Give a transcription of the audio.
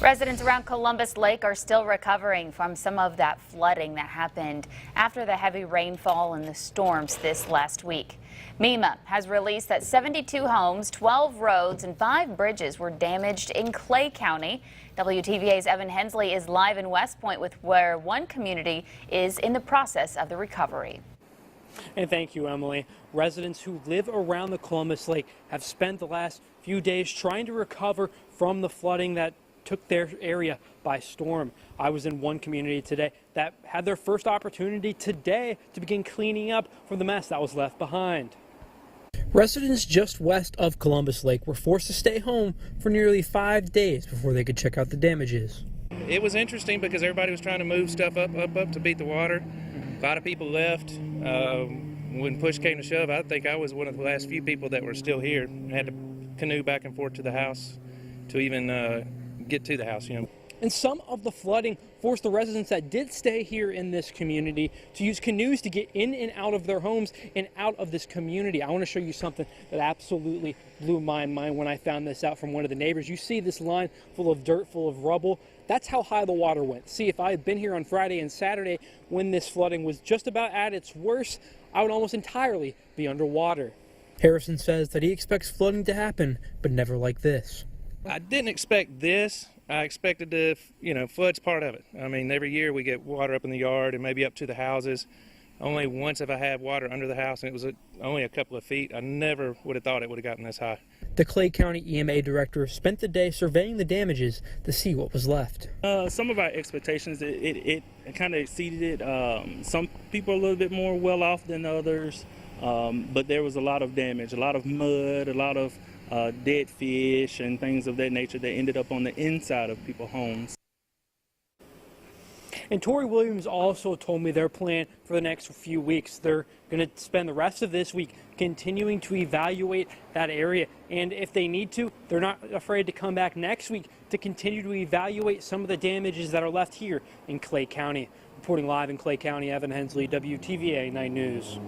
Residents around Columbus Lake are still recovering from some of that flooding that happened after the heavy rainfall and the storms this last week. MEMA has released that 72 homes, 12 roads, and 5 bridges were damaged in Clay County. WTVA's Evan Hensley is live in West Point with where one community is in the process of the recovery. And thank you, Emily. Residents who live around the Columbus Lake have spent the last few days trying to recover from the flooding that took their area by storm. I was in one community today that had their first opportunity today to begin cleaning up from the mess that was left behind. Residents just west of Columbus Lake were forced to stay home for nearly 5 days before they could check out the damages. It was interesting because everybody was trying to move stuff up to beat the water. A lot of people left. When push came to shove, I think I was one of the last few people that were still here. I had to canoe back and forth to the house to even get to the house, And some of the flooding forced the residents that did stay here in this community to use canoes to get in and out of their homes and out of this community. I want to show you something that absolutely blew my mind when I found this out from one of the neighbors. You see this line full of dirt, full of rubble. That's how high the water went. See, if I had been here on Friday and Saturday when this flooding was just about at its worst, I would almost entirely be underwater. Harrison says that he expects flooding to happen, but never like this. I didn't expect this. I expected to, flood's part of it. I mean, every year we get water up in the yard and maybe up to the houses. Only once have I had water under the house, and it was only a couple of feet. I never would have thought it would have gotten this high. The Clay County EMA director spent the day surveying the damages to see what was left. Some of our expectations, it kind of exceeded it. Some people are a little bit more well off than others, but there was a lot of damage, a lot of mud, a lot of dead fish and things of that nature that ended up on the inside of people's homes. And Tori Williams also told me their plan for the next few weeks. They're going to spend the rest of this week continuing to evaluate that area. And if they need to, they're not afraid to come back next week to continue to evaluate some of the damages that are left here in Clay County. Reporting live in Clay County, Evan Hensley, WTVA 9 News.